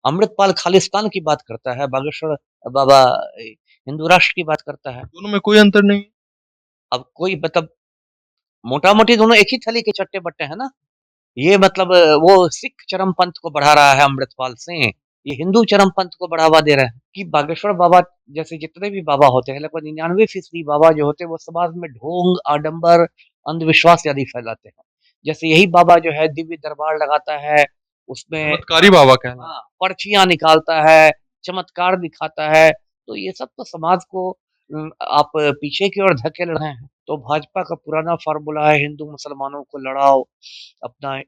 अमृतपाल खालिस्तान की बात करता है, बागेश्वर बाबा हिंदू राष्ट्र की बात करता है। दोनों में कोई अंतर नहीं है। अब कोई मतलब मोटा-मोटी दोनों एक ही थैली के चट्टे-बट्टे हैं ना। ये मतलब वो सिख चरमपंथ को बढ़ा रहा है अमृतपाल सिंह, ये हिंदू चरमपंथ को बढ़ावा दे रहे हैं कि बागेश्वर बाबा जैसे जितने भी बाबा होते हैं, लगभग 99% बाबा जो होते हैं वो समाज में ढोंग, आडंबर, अंधविश्वास आदि फैलाते हैं। जैसे यही बाबा जो है दिव्य दरबार लगाता है, उसमें चमत्कारी बाबा कहलाते हाँ, पर्चियाँ निकालता है, चमत्कार दिखाता है, तो ये सब तो समाज को आप पीछे की ओर धकेल रहे हैं। तो भाजपा का पुराना फ़ॉर्मूला है हिंदू मुसलमानों को लड़ाओ, अपना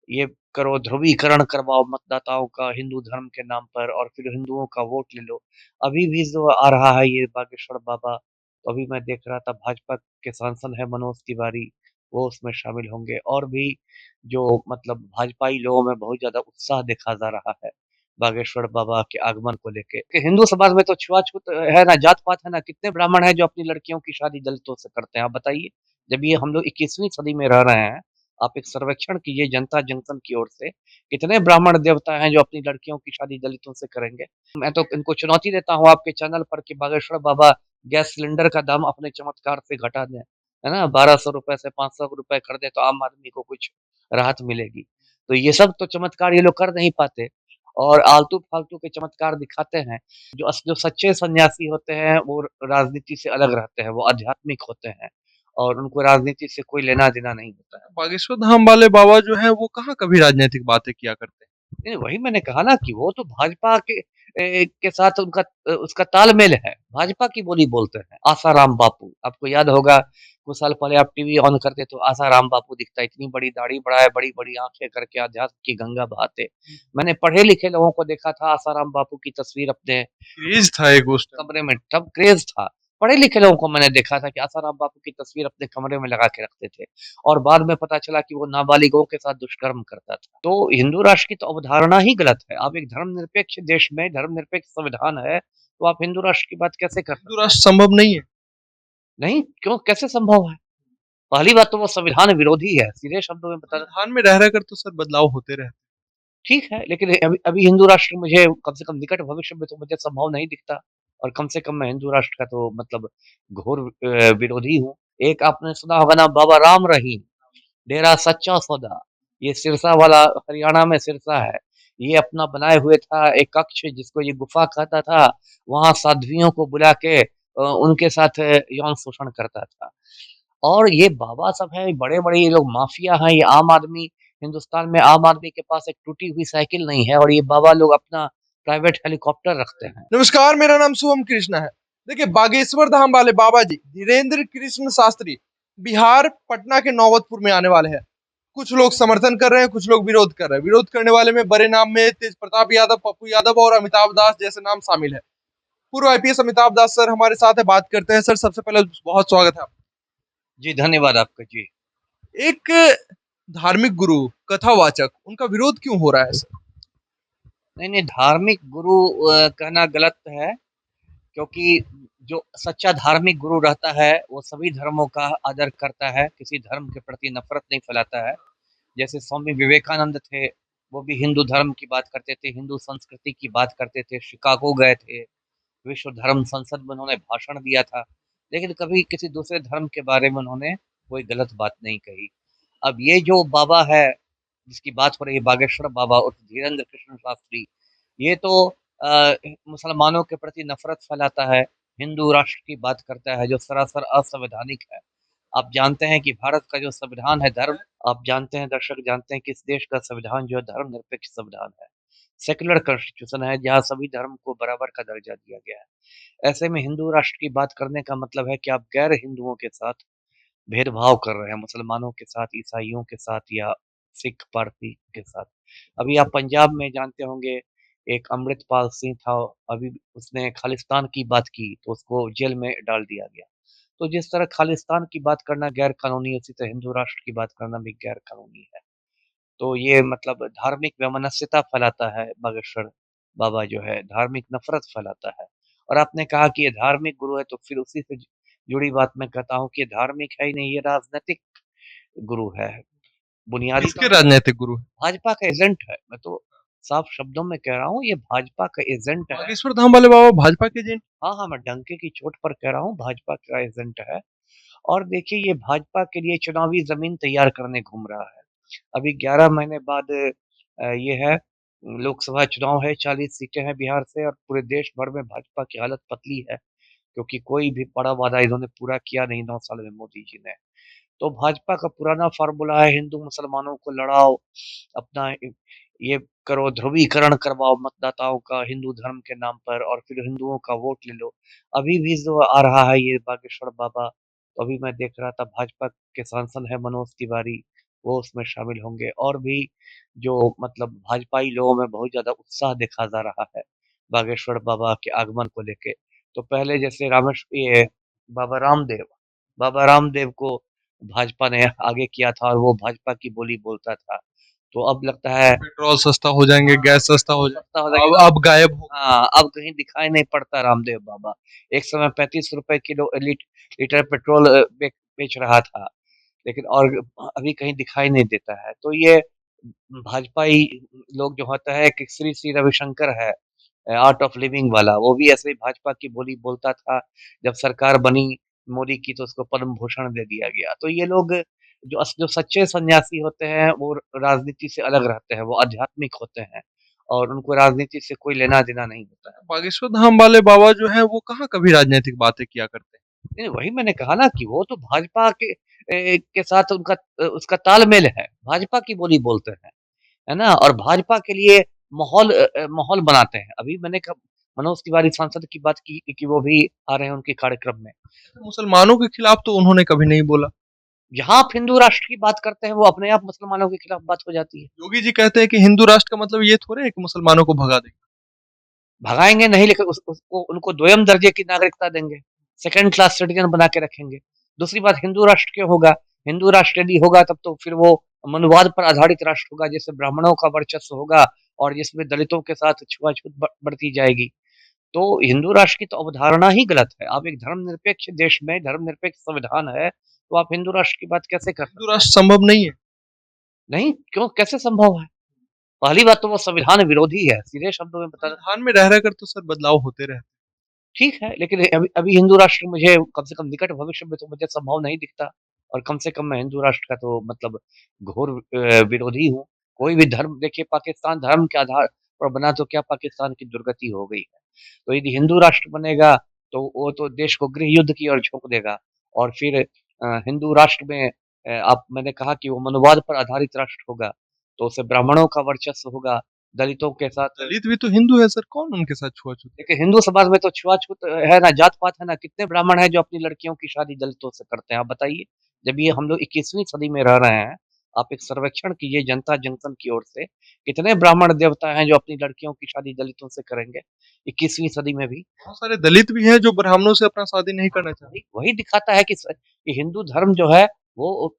ये करो, ध्रुवीकरण करवाओ मतदाताओं का हिंदू धर्म के नाम पर और फिर हिंदुओं का वोट ले लो। अभी भी जो आ रहा है ये बागेश्वर बाबा, तो अभी मैं देख रहा था भाजपा के सांसद हैं मनोज तिवारी, वो उसमें शामिल होंगे और भी जो मतलब भाजपाई लोगों में बहुत ज़्यादा उत्साह देखा जा रहा है, बागेश्वर बाबा के आगमन को लेके। कि हिंदू समाज में तो छुआ-छूत है ना, जात-पात है ना, कितने ब्राह्मण हैं जो अपनी लड़कियों की शादी दलितों से करते हैं, आप बताइए? जब ये हम लोग 21वीं सदी में रह रहे हैं, आप एक सर्वेक्षण कीजिए जनता जंक्शन की ओर से, कितने ब्राह्मण देवता हैं जो अपनी लड़कियों की शादी दलितों से करेंगे? मैं तो इनको चुनौती देता हूँ आपके चैनल पर कि बागेश्वर बाबा गैस सिलेंडर का दाम अपने चमत्कार से घटा दें, है ना? ₹1200 से ₹500 कर दें तो आम आदमी को कुछ राहत मिलेगी। तो ये सब तो चमत्कार ये लोग कर नहीं पाते और आलतू-फालतू के चमत्कार दिखाते हैं। जो सच्चे सन्यासी होते हैं वो राजनीति से अलग रहते हैं, वो आध्यात्मिक होते हैं और उनको राजनीति से कोई लेना-देना नहीं होता है। हैं। बागेश्वर धाम वाले बाबा जो हैं वो कहाँ कभी राजनीतिक बातें किया करते हैं। नहीं, वही मैंने कहा ना कि वो तो भाजपा के साथ उसका तालमेल है। भाजपा की बोली बोलते हैं। आसाराम बापू, आपको याद होगा कुछ साल पहले आप टीवी ऑन करते तो आसाराम बापू दिखता, इतनी बड़ी दाढ़ी बढ़ाए, बड़ी-बड़ी आँखें करके अध्यात्म की गंगा बहाते। मैंने पढ़े-लिखे लोगों को देखा था आसाराम बापू की तस्वीर अपने क्रेज था एक उस टाइम। कमरे में, तब क्रेज़ था। पढ़े-लिखे लोगों को मैंने देखा था कि आसाराम बापू की तस्वीर अपने कमरे में लगा के रखते थे और बाद में पता चला कि वो नाबालिगों के साथ दुष्कर्म करता था। तो हिंदू राष्ट्र की तो अवधारणा ही गलत है। आप एक धर्मनिरपेक्ष देश में धर्मनिरपेक्ष संविधान है, तो आप हिंदू राष्ट्र की बात कैसे कर हिंदू सकते हैं? राष्ट्र संभव नहीं है। नहीं, क्यों कैसे संभव है? पहली बात तो वो संविधान विरोधी है, सीधे शब्दों में बता संविधान में रह रहकर तो सर बदलाव होते रहते ठीक है, लेकिन अभी अभी हिंदू राष्ट्र मुझे कम से कम निकट भविष्य में तो मुझे संभव नहीं दिखता और कम से कम मैं हिंदू राष्ट्र का तो मतलब घोर विरोधी हूँ। एक आपने सुना होगा ना बाबा राम रहीम, डेरा सच्चा सौदा, ये सिरसा वाला हरियाणा में सिरसा है। ये अपना बनाए हुए था एक कक्ष जिसको ये गुफा कहता था, वहाँ साध्वियों को बुला के उनके साथ यौन शोषण करता था। और ये बाबा सब हैं, बड़े-बड़े ये लोग माफिया हैं, ये आम आदमी हिंदुस्तान में आम आदमी के पास एक टूटी हुई साइकिल नहीं है और ये बाबा लोग अपना प्राइवेट हेलीकॉप्टर रखते हैं। हैं। नमस्कार, मेरा नाम शुभम कृष्णा है। देखिए, बागेश्वर धाम वाले बाबा जी धीरेन्द्र कृष्ण शास्त्री बिहार पटना के नौबतपुर में आने वाले हैं। कुछ लोग समर्थन कर रहे हैं, कुछ लोग विरोध कर रहे हैं। विरोध करने वाले में बड़े नाम में तेज प्रताप यादव, पप्पू यादव और अमिताभ दास जैसे नाम शामिल है। पूर्व आईपीएस अमिताभ दास सर हमारे साथ है, बात करते हैं। सर, सबसे पहले बहुत स्वागत है आपका। जी, धन्यवाद आपका। जी। एक धार्मिक गुरु, कथावाचक, उनका विरोध क्यों हो रहा है सर? नहीं, नहीं, धार्मिक गुरु कहना गलत है क्योंकि जो सच्चा धार्मिक गुरु रहता है, वो सभी धर्मों का आदर करता है, किसी धर्म के प्रति नफ़रत नहीं फैलाता है। जैसे स्वामी विवेकानंद थे, वो भी हिंदू धर्म की बात करते थे, हिंदू संस्कृति की बात करते थे, शिकागो गए थे, विश्व धर्म संसद में उन्होंने भाषण दिया था, लेकिन कभी किसी दूसरे धर्म के बारे में उन्होंने कोई गलत बात नहीं कही। अब ये जो बाबा है, जिसकी बात हो रही है बागेश्वर बाबा उर्फ धीरेन्द्र कृष्ण शास्त्री, ये तो मुसलमानों के प्रति नफ़रत फैलाता है, हिंदू राष्ट्र की बात करता है जो सरासर असंवैधानिक है। आप जानते हैं कि भारत का जो संविधान है धर्म आप जानते हैं दर्शक जानते हैं कि इस देश का संविधान जो है धर्मनिरपेक्ष संविधान है। सेक्युलर कॉन्स्टिट्यूशन है जहाँ सभी धर्म को बराबर का दर्जा दिया गया है। ऐसे में हिंदू राष्ट्र की बात करने का मतलब है कि आप गैर हिंदुओं के साथ भेदभाव कर रहे हैं, मुसलमानों के साथ, ईसाइयों के साथ या सिख पारसी के साथ। अभी आप पंजाब में जानते होंगे एक अमृतपाल सिंह था, अभी उसने खालिस्तान की बात की तो उसको जेल में डाल दिया गया। तो जिस तरह खालिस्तान की बात करना गैर कानूनी है, उसी तरह हिंदू राष्ट्र की बात करना भी गैर कानूनी है। तो ये मतलब धार्मिक वैमनस्यता फैलाता है बागेश्वर बाबा जो है, धार्मिक नफ़रत फैलाता है। और आपने कहा कि ये धार्मिक गुरु है तो फिर उसी से जुड़ी बात मैं कहता हूँ कि ये धार्मिक है ही नहीं, ये राजनैतिक गुरु है। बुनियादी किसके तौर पर राजनीतिक गुरु हैं? भाजपा का एजेंट है। मैं तो साफ शब्दों में कह रहा हूँ, ये भाजपा का एजेंट है। बागेश्वर धाम वाले बाबा भाजपा के एजेंट? हाँ, हाँ, मैं डंके की चोट पर कह रहा हूँ, भाजपा का एजेंट है। और देखिए ये भाजपा के लिए चुनावी ज़मीन तैयार करने घूम रहा है। अभी 11 महीने बाद ये है लोकसभा चुनाव है, 40 सीटें हैं बिहार से और पूरे देश भर में भाजपा की हालत पतली है, क्योंकि कोई भी बड़ा वादा इन्होंने पूरा किया नहीं 9 साल में मोदी जी ने। तो भाजपा का पुराना फ़ॉर्मूला है हिंदू मुसलमानों को लड़ाओ, अपना ये करो, ध्रुवीकरण करवाओ मतदाताओं का हिंदू धर्म के नाम पर और फिर हिंदुओं का वोट ले लो। अभी भी जो आ रहा है ये बागेश्वर बाबा, तो अभी मैं देख रहा था भाजपा के सांसद हैं मनोज तिवारी, वो उसमें शामिल होंगे और भी जो मतलब भाजपाई लोगों में बहुत ज़्यादा उत्साह देखा जा रहा है, बागेश्वर बाबा के आगमन को लेके। तो पहले जैसे ये बाबा रामदेव बाबा रामदेव को भाजपा ने आगे किया था और वो भाजपा की बोली बोलता था। तो अब लगता है पेट्रोल सस्ता हो जाएंगे, गैस सस्ता हो सस्ता हो जाएगा, जाएगा। अब गायब हो। हाँ, अब कहीं दिखाई नहीं पड़ता रामदेव बाबा। एक समय 35 रुपए किलो लीटर पेट्रोल बेच रहा था, लेकिन और अभी कहीं दिखाई नहीं देता है। तो ये भाजपाई लोग जो होता है कि श्री श्री रविशंकर है आर्ट ऑफ लिविंग वाला, वो भी ऐसे ही भाजपा की बोली बोलता था। जब सरकार बनी मोदी की तो उसको पद्म भूषण दे दिया गया। तो ये लोग जो सच्चे सन्यासी होते हैं वो राजनीति से अलग रहते हैं, वो आध्यात्मिक होते हैं और उनको राजनीति से कोई लेना देना नहीं होता है। बागेश्वर धाम वाले बाबा जो है वो कहाँ कभी राजनीतिक बातें किया करते हैं? नहीं, वही मैंने कहा ना कि वो तो भाजपा के साथ उसका तालमेल है, भाजपा की बोली बोलते हैं, है ना? और भाजपा के लिए माहौल बनाते हैं। अभी मैंने कहा मनोज तिवारी सांसद की बात की कि वो भी आ रहे हैं उनके कार्यक्रम में। मुसलमानों के खिलाफ तो उन्होंने कभी नहीं बोला। जहाँ आप हिंदू राष्ट्र की बात करते हैं, वो अपने आप मुसलमानों के खिलाफ बात हो जाती है। योगी जी कहते हैं कि हिंदू राष्ट्र का मतलब ये थोड़े है कि मुसलमानों को भगा देंगे। भगाएँगे नहीं लेकिन उस उसको उनको दोयम दर्जे की नागरिकता देंगे, सेकंड क्लास सिटीज़न बना के रखेंगे। दूसरी बात हिंदू राष्ट्र क्यों होगा? हिंदू राष्ट्र यदि होगा तब तो फिर वो मनुवाद पर आधारित राष्ट्र होगा, जिसमें ब्राह्मणों का वर्चस्व होगा और जिसमें दलितों के साथ छुआ-छूत बढ़ती जाएगी। तो हिंदू राष्ट्र की तो अवधारणा ही गलत है। आप एक धर्मनिरपेक्ष देश में धर्मनिरपेक्ष संविधान है, तो आप हिंदू राष्ट्र की बात कैसे कर हिंदू सकते हैं? राष्ट्र संभव नहीं है। नहीं, क्यों कैसे संभव है? पहली बात तो वो संविधान विरोधी है, सीधे शब्दों में बता संविधान में रह रहकर तो सर बदलाव होते रहते ठीक है, लेकिन अभी अभी हिंदू राष्ट्र मुझे कम से कम निकट भविष्य में तो मुझे संभव नहीं दिखता और कम से कम मैं हिंदू राष्ट्र का तो मतलब घोर विरोधी हूँ। कोई भी धर्म देखिए पाकिस्तान धर्म के आधार पर बना तो क्या पाकिस्तान की दुर्गति हो गई है। तो यदि हिंदू राष्ट्र बनेगा तो वो तो देश को गृह युद्ध की ओर झोंक देगा और फिर हिंदू राष्ट्र में आप मैंने कहा कि वो मनुवाद पर आधारित राष्ट्र होगा, तो उससे ब्राह्मणों का वर्चस्व होगा, दलितों के साथ हैं। दलित भी तो हिंदू है सर, कौन उनके साथ छुआछूत? देखिए हिंदू समाज में तो छुआ-छूत है ना, जात-पात है ना, कितने ब्राह्मण हैं जो अपनी लड़कियों की शादी दलितों से करते हैं, आप बताइए? जब ये हम लोग 21वीं सदी में रह रहे हैं, आप एक सर्वेक्षण कीजिए जनता जंक्शन की ओर से, कितने ब्राह्मण देवता हैं जो अपनी लड़कियों की शादी दलितों से करेंगे, 21वीं सदी में भी? बहुत सारे दलित भी हैं जो ब्राह्मणों से अपना शादी नहीं करना चाहते। वही वही दिखाता है कि हिंदू धर्म जो है वो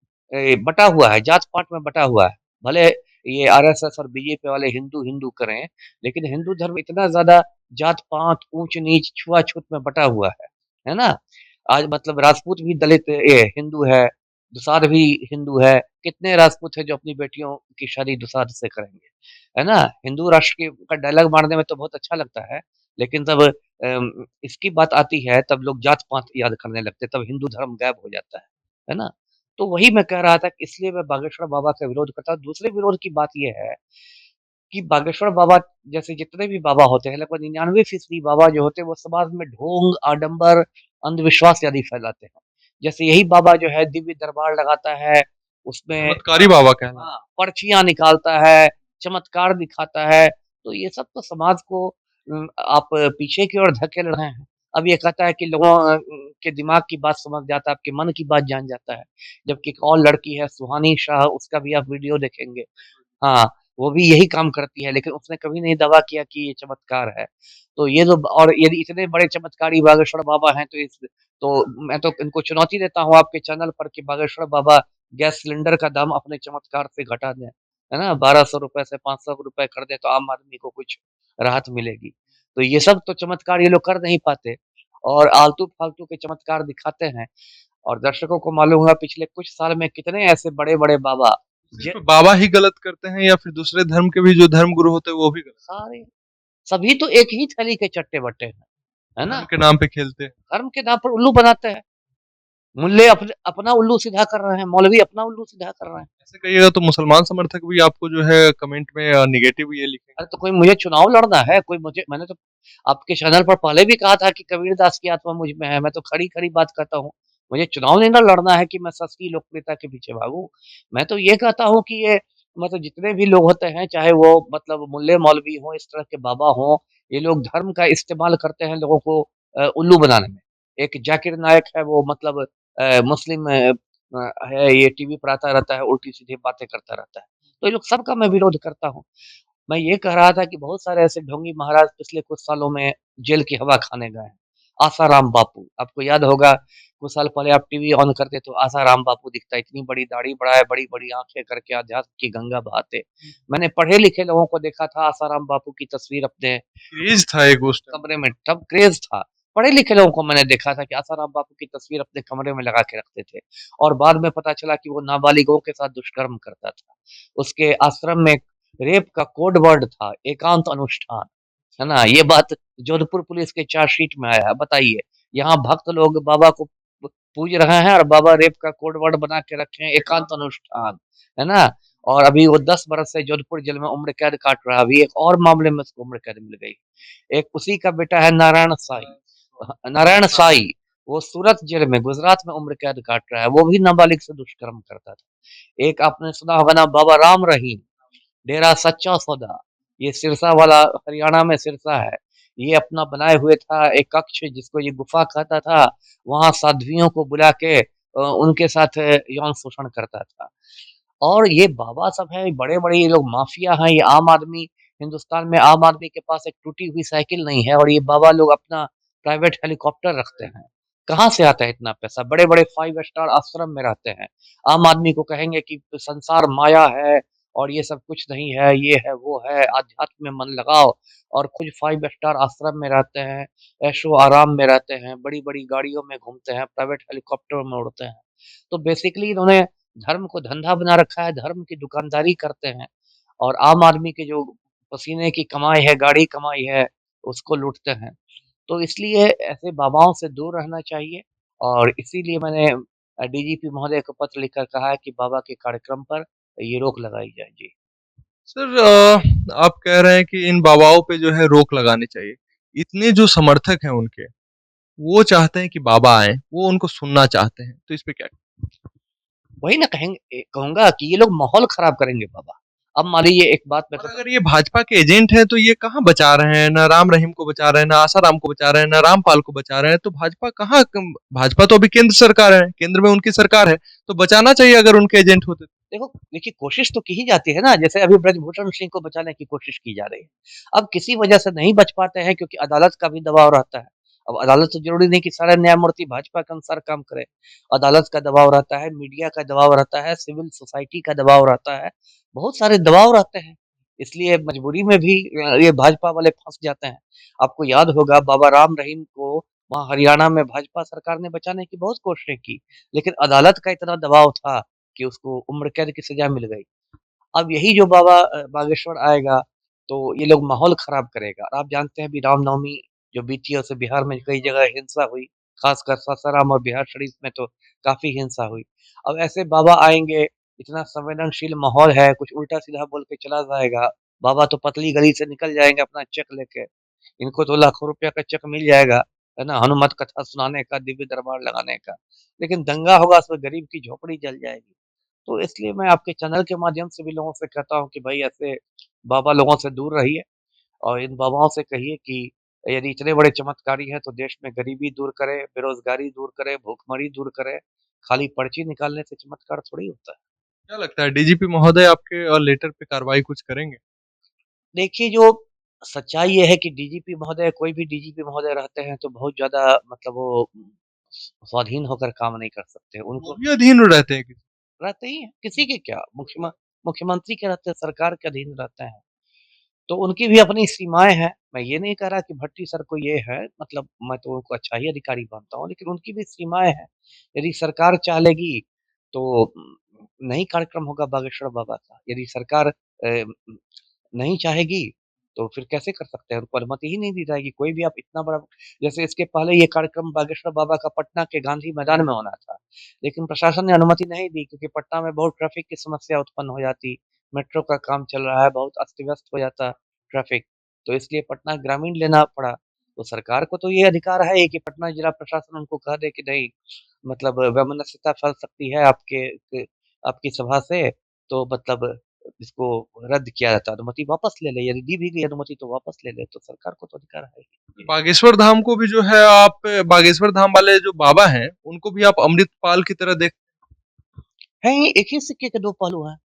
बटा हुआ है, जात-पात में बटा हुआ है। भले ये आरएसएस और बीजेपी वाले हिंदू-हिंदू करें, लेकिन हिंदू धर्म इतना ज़्यादा जात-पात, ऊँच-नीच, छुआ-छूत में बटा हुआ है ना? आज मतलब राजपूत भी दलित ये हिंदू है, दुसाध भी हिंदू है, कितने राजपूत हैं जो अपनी बेटियों की शादी दुसाध से करेंगे, है ना? हिंदू राष्ट्र का डायलॉग मारने में तो बहुत अच्छा लगता है, लेकिन जब इसकी बात आती है तब लोग जात-पात याद करने लगते हैं, तब हिंदू धर्म गायब हो जाता है ना? तो वही मैं कह रहा था कि इसलिए मैं बागेश्वर बाबा का विरोध करता हूँ। दूसरे विरोध की बात ये है कि बागेश्वर बाबा जैसे जितने भी बाबा होते हैं, लगभग 99% बाबा जो होते हैं, वो समाज में ढोंग, आडंबर, अंधविश्वास आदि फैलाते हैं। जैसे यही बाबा जो है दिव्य दरबार लगाता है, उसमें चमत्कारी बाबा कहलाते हाँ, पर्चियाँ निकालता है, चमत्कार दिखाता है, तो ये सब तो समाज को आप पीछे की ओर धकेल रहे हैं। अब ये कहता है कि लोगों के दिमाग की बात समझ जाता है, आपके मन की बात जान जाता है। जबकि एक और लड़की है सुहानी शाह, उसका भी आप वीडियो देखेंगे। हाँ, वो भी यही काम करती है, लेकिन उसने कभी नहीं दावा किया कि ये चमत्कार है। तो ये जो और यदि इतने बड़े चमत्कारी बागेश्वर बाबा हैं, तो मैं तो इनको चुनौती देता हूँ आपके चैनल पर कि बागेश्वर बाबा गैस सिलेंडर का दाम अपने चमत्कार से घटा दें, है ना? ₹1200 से ₹500 कर दें, तो आम आदमी को कुछ राहत मिलेगी। तो ये सब तो चमत्कार ये लोग कर नहीं पाते और आलतू-फालतू के चमत्कार दिखाते हैं और दर्शकों को मालूम होगा पिछले कुछ साल में कितने ऐसे बड़े-बड़े बाबा सिर्फ बाबा ही गलत करते हैं या फिर दूसरे धर्म के भी जो धर्म गुरु होते हैं वो भी गलत? सारे सभी तो एक ही थैली के चट्टे-बट्टे हैं, है धर्म ना? के नाम पे खेलते हैं। धर्म के नाम पर उल्लू बनाते हैं। मुल्ले अपना उल्लू सीधा कर रहे हैं, मौलवी अपना उल्लू सीधा कर रहे हैं। ऐसे कहिएगा तो मुसलमान समर्थक भी आपको जो है कमेंट में नेगेटिव ये लिखेंगे। अरे तो कोई मुझे चुनाव लड़ना है, कोई मुझे मैंने तो आपके चैनल पर पहले भी कहा था कि कबीरदास की आत्मा मुझ में है, मैं तो खड़ी-खड़ी बात कहता हूँ। मुझे चुनाव नहीं ना लड़ना है कि मैं सच की लोकप्रियता के पीछे भागूँ। मैं तो ये कहता हूँ कि ये मतलब जितने भी लोग होते हैं, चाहे वो मतलब मुल्ले मौलवी हों, इस तरह के बाबा हों, ये लोग धर्म का इस्तेमाल करते हैं लोगों को उल्लू बनाने में। एक जाकिर नायक है वो मतलब मुस्लिम है, ये टीवी पर आता रहता है, उल्टी-सीधी बातें करता रहता है। तो ये लोग सबका मैं विरोध करता हूँ। मैं ये कह रहा था कि बहुत सारे ऐसे ढोंगी महाराज पिछले कुछ सालों में जेल की हवा खाने गए हैं। आसाराम बापू, आपको याद होगा कुछ साल पहले आप टीवी ऑन करते तो आसाराम बापू दिखता, इतनी बड़ी दाढ़ी बढ़ाए, बड़ी-बड़ी आँखें करके अध्यात्म की गंगा बहाते। मैंने पढ़े-लिखे लोगों को देखा था आसाराम बापू की तस्वीर अपने क्रेज था एक उस टाइम। कमरे में, तब क्रेज़ था। पढ़े-लिखे लोगों को मैंने देखा था कि आसाराम बापू की तस्वीर अपने कमरे में लगा के रखते थे और बाद में पता चला कि वो नाबालिगों के साथ दुष्कर्म करता था। उसके आश्रम में रेप का कोड वर्ड था, एकांत अनुष्ठान, है ना? ये बात जोधपुर पुलिस के चार्जशीट में आया है, बताइए। यहाँ भक्त लोग बाबा को पूज रहे हैं और बाबा रेप का कोड वर्ड बना के रखे हैं, एकांत अनुष्ठान, है ना? और अभी वो 10 बरस से जोधपुर जेल में उम्र कैद काट रहा है, अभी एक और मामले में उसको उम्र कैद मिल गई। एक उसी का बेटा है नारायण साई, नारायण साई, वो सूरत जेल में गुजरात में उम्र कैद काट रहा है, वो भी नाबालिग से दुष्कर्म करता था। एक आपने सुना होगा ना बाबा राम रहीम, डेरा सच्चा सौदा, ये सिरसा वाला हरियाणा में सिरसा है। ये अपना बनाए हुए था एक कक्ष जिसको ये गुफा कहता था, वहाँ साध्वियों को बुला के उनके साथ यौन शोषण करता था। और ये बाबा सब हैं, बड़े-बड़े ये लोग माफिया हैं, ये आम आदमी हिंदुस्तान में आम आदमी के पास एक टूटी हुई साइकिल नहीं है और ये बाबा लोग अपना प्राइवेट हेलीकॉप्टर रखते हैं। कहाँ से आता है इतना पैसा? बड़े-बड़े 5 स्टार आश्रम में रहते हैं। आम आदमी को कहेंगे कि संसार माया है और ये सब कुछ नहीं है, ये है, वो है, आध्यात्म में मन लगाओ और खुद 5 स्टार आश्रम में रहते हैं, ऐशो-आराम में रहते हैं, बड़ी-बड़ी गाड़ियों में घूमते हैं, प्राइवेट हेलीकॉप्टर में उड़ते हैं। तो बेसिकली इन्होंने धर्म को धंधा बना रखा है, धर्म की दुकानदारी करते हैं और आम आदमी के जो पसीने की कमाई है, गाढ़ी कमाई है, उसको लूटते हैं। तो इसलिए ऐसे बाबाओं से दूर रहना चाहिए और इसीलिए मैंने डीजीपी महोदय को पत्र लिखकर कहा है कि बाबा के कार्यक्रम पर ये रोक लगाई जाए। जी। सर आप कह रहे हैं कि इन बाबाओं पे जो है रोक लगानी चाहिए। इतने जो समर्थक हैं उनके, वो चाहते हैं कि बाबा आएँ, वो उनको सुनना चाहते हैं। तो इस पे क्या? वही ना कहूँगा कि ये लोग माहौल खराब करेंगे बाबा। अब मान लीजिए एक बात मैं और कहता अगर ये भाजपा के एजेंट हैं तो ये कहाँ बचा रहे हैं? ना राम रहीम को बचा रहे हैं, ना आसाराम को बचा रहे हैं, ना रामपाल को बचा रहे हैं। तो भाजपा कहाँ भाजपा तो अभी केंद्र सरकार है, केंद्र में उनकी सरकार है, तो बचाना चाहिए अगर उनके एजेंट होते तो। देखो देखिए कोशिश तो की ही जाती है ना, जैसे अभी ब्रजभूषण सिंह को बचाने की कोशिश की जा रही है। अब किसी वजह से नहीं बच पाते हैं क्योंकि अदालत का भी दबाव रहता है। अब अदालत तो ज़रूरी नहीं कि सारे न्यायमूर्ति भाजपा के अनुसार काम करें। अदालत का दबाव रहता है, मीडिया का दबाव रहता है, सिविल सोसाइटी का दबाव रहता है, बहुत सारे दबाव रहते हैं। इसलिए मजबूरी में भी ये भाजपा वाले फँस जाते हैं। आपको याद होगा बाबा राम रहीम को वहाँ हरियाणा में भाजपा सरकार ने बचाने की बहुत कोशिशें की, लेकिन अदालत का इतना दबाव था कि उसको उम्र कैद की सज़ा मिल गई। अब यही जो बाबा बागेश्वर आएगा, तो ये लोग माहौल ख़राब करेगा और आप जानते हैं अभी रामनवमी जो बीती है उससे बिहार में कई जगह हिंसा हुई, ख़ासकर सासाराम और बिहार शरीफ में तो काफ़ी हिंसा हुई। अब ऐसे बाबा आएँगे, इतना संवेदनशील माहौल है, कुछ उल्टा-सीधा बोल के चला जाएगा, बाबा तो पतली गली से निकल जाएँगे अपना चेक लेके। इनको तो लाखों रुपया का चेक मिल जाएगा, है ना? हनुमत कथा सुनाने का, दिव्य दरबार लगाने का। लेकिन दंगा होगा उसमें गरीब की झोपड़ी जल जाएगी। तो इसलिए मैं आपके चैनल के माध्यम से भी लोगों से कहता हूँ कि भाई ऐसे बाबा लोगों से दूर रहिए और इन बाबाओं से कहिए कि यदि इतने बड़े चमत्कारी हैं तो देश में गरीबी दूर करें, बेरोज़गारी दूर करें, भूखमरी दूर करें। खाली पर्ची निकालने से चमत्कार थोड़ी होता है। क्या लगता है डीजीपी महोदय आपके लेटर पे कार्रवाई कुछ करेंगे? देखिए जो सच्चाई ये है कि डीजीपी महोदय कोई भी डीजीपी महोदय रहते हैं तो बहुत ज़्यादा मतलब वो स्वाधीन होकर काम नहीं कर सकते। वो उनको भी अधीन रहते हैं किसी? रहते ही हैं, किसी के क्या मुख्यमंत्री के रहते हैं, सरकार के अधीन रहते हैं। तो उनकी भी अपनी सीमाएँ हैं। मैं ये नहीं कह रहा कि भट्टी सर को ये है, मतलब मैं तो उनको अच्छा ही अधिकारी मानता हूँ, लेकिन उनकी भी सीमाएँ हैं। यदि सरकार चाह लेगी तो नहीं कार्यक्रम होगा बागेश्वर बाबा का। यदि सरकार नहीं चाहेगी तो फिर कैसे कर सकते हैं? उनको अनुमति ही नहीं दी जाएगी। कोई भी आप इतना बड़ा, जैसे इसके पहले ये कार्यक्रम बागेश्वर बाबा का पटना के गांधी मैदान में होना था, लेकिन प्रशासन ने अनुमति नहीं दी क्योंकि पटना में बहुत ट्रैफिक की समस्या उत्पन्न हो जाती। मेट्रो का काम चल रहा है, बहुत अस्त-व्यस्त हो जाता ट्रैफिक, तो इसलिए पटना ग्रामीण लेना पड़ा। तो सरकार को तो ये अधिकार है ही कि पटना जिला प्रशासन उनको कह दे कि नहीं, मतलब वैमनस्यता फैल सकती है आपकी सभा से, तो मतलब इसको रद्द किया जाता है, अनुमति वापस ले ले। यदि दी भी गई अनुमति तो वापस ले ले, तो सरकार को तो अधिकार है ही। बागेश्वर धाम को भी जो है आप बागेश्वर धाम वाले जो बाबा हैं, उनको भी आप अमृतपाल की तरह देख है ही, एक ही सिक्के के दो पहलू हैं।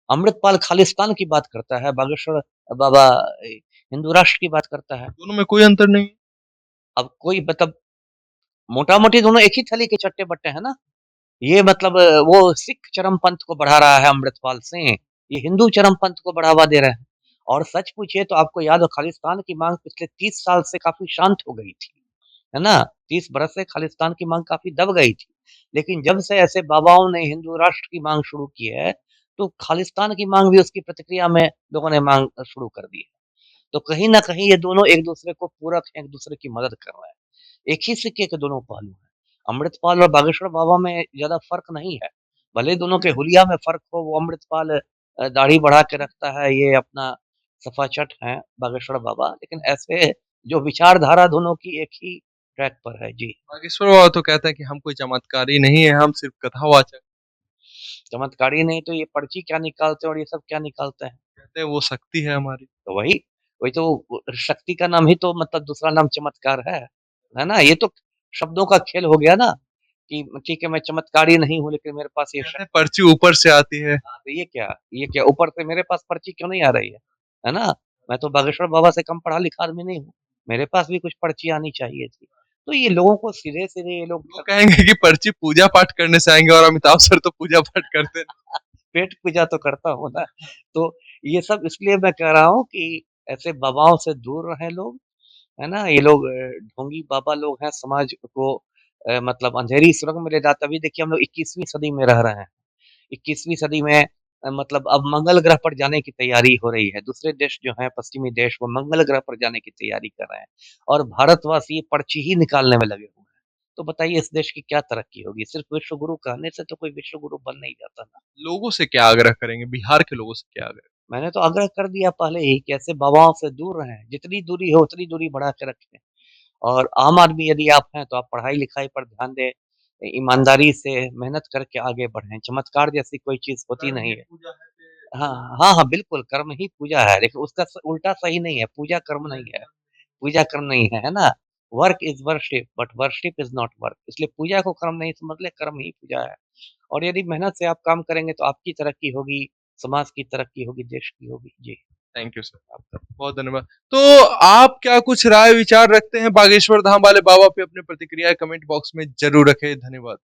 अमृतपाल खालिस्तान की बात करता है, बागेश्वर बाबा हिंदू राष्ट्र की बात करता है। दोनों में कोई अंतर नहीं। अब कोई मतलब मोटा-मोटी दोनों एक ही थैली के चट्टे-बट्टे हैं ना। ये मतलब वो सिख चरमपंथ को बढ़ा रहा है अमृतपाल सिंह, ये हिंदू चरमपंथ को बढ़ावा दे रहे हैं। और सच पूछिए तो आपको याद हो, खालिस्तान की मांग पिछले 30 साल से काफी शांत हो गई थी, है ना? 30 बरस से खालिस्तान की मांग काफी दब गई थी। लेकिन जब से ऐसे बाबाओं ने हिंदू राष्ट्र की मांग शुरू की है, तो खालिस्तान की मांग भी उसकी प्रतिक्रिया में लोगों ने मांग शुरू कर दी है। तो कहीं न कहीं ये दोनों एक-दूसरे को पूरक हैं, एक-दूसरे की मदद कर रहे हैं। एक ही सिक्के के दोनों पहलू हैं। अमृतपाल और बागेश्वर बाबा में ज़्यादा फ़र्क नहीं है। भले ही दोनों के हुलिया में फ़र्क हो, वो अमृतपाल दाढ़ी बढ़ा के रखता है, ये अपना सफाचट हैं बागेश्वर बाबा, लेकिन ऐसे जो विचारधारा दोनों की एक ही ट्रैक पर है। जी। बागेश्वर बाबा तो कहते हैं कि हम कोई चमत्कारी नहीं है, हम सिर्फ कथावाचक। चमत्कारी नहीं तो ये पर्ची क्या निकालते हैं और ये सब क्या निकालते हैं? कहते हैं वो शक्ति है हमारी। तो वही वही तो शक्ति का नाम ही तो मतलब दूसरा नाम चमत्कार है ना? ये तो शब्दों का खेल हो गया ना कि ठीक है मैं चमत्कारी नहीं हूँ लेकिन मेरे पास ये कहते हैं शक्ति है। पर्ची ऊपर से आती है। हाँ, तो ये क्या ऊपर से मेरे पास पर्ची क्यों नहीं आ रही है ना? मैं तो बागेश्वर बाबा से कम पढ़ा-लिखा आदमी नहीं हूँ। मेरे पास भी कुछ पर्ची आनी चाहिए थी। तो ये लोगों को सीधे-सीधे ये लोग वो कहेंगे कि पर्ची पूजा पाठ करने से आएँगे और अमिताभ सर तो पूजा पाठ करते नहीं। पेट पूजा तो करता हूँ ना। तो ये सब इसलिए मैं कह रहा हूँ कि ऐसे बाबाओं से दूर रहें लोग, है ना? ये लोग ढोंगी बाबा लोग हैं, समाज को मतलब अंधेरी सुरंग में ले जाते। अभी देखिए हम लोग 21वीं सदी में रह रहे हैं। 21वीं सदी में मतलब अब मंगल ग्रह पर जाने की तैयारी हो रही है। दूसरे देश जो हैं पश्चिमी देश वो मंगल ग्रह पर जाने की तैयारी कर रहे हैं और भारतवासी पर्ची ही निकालने में लगे हुए हैं। तो बताइए इस देश की क्या तरक्की होगी? सिर्फ विश्व गुरु कहने से तो कोई विश्व गुरु बन नहीं जाता ना। लोगों से क्या आग्रह करेंगे? बिहार के लोगों से क्या आग्रह? मैंने तो आग्रह कर दिया पहले ही कि ऐसे बाबाओं से दूर रहें, जितनी दूरी हो उतनी दूरी बढ़ा के रखें। और आम आदमी यदि आप हैं तो आप पढ़ाई-लिखाई पर ध्यान दें, ईमानदारी से मेहनत करके आगे बढ़ें। चमत्कार जैसी कोई चीज़ होती कर्म नहीं ही है। पूजा है हाँ, हाँ, हाँ, बिल्कुल कर्म ही पूजा है, लेकिन उसका उल्टा सही नहीं है, पूजा कर्म नहीं है। पूजा कर्म नहीं है, है ना? Work is worship but worship is not work. इसलिए पूजा को कर्म नहीं समझ ले, कर्म ही पूजा है। और यदि मेहनत से आप काम करेंगे तो आपकी तरक्की होगी, समाज की तरक्की होगी, देश की होगी। जी। थैंक यू सर, आपका बहुत धन्यवाद। तो आप क्या कुछ राय विचार रखते हैं बागेश्वर धाम वाले बाबा पे? अपनी प्रतिक्रिया कमेंट बॉक्स में ज़रूर रखें। धन्यवाद।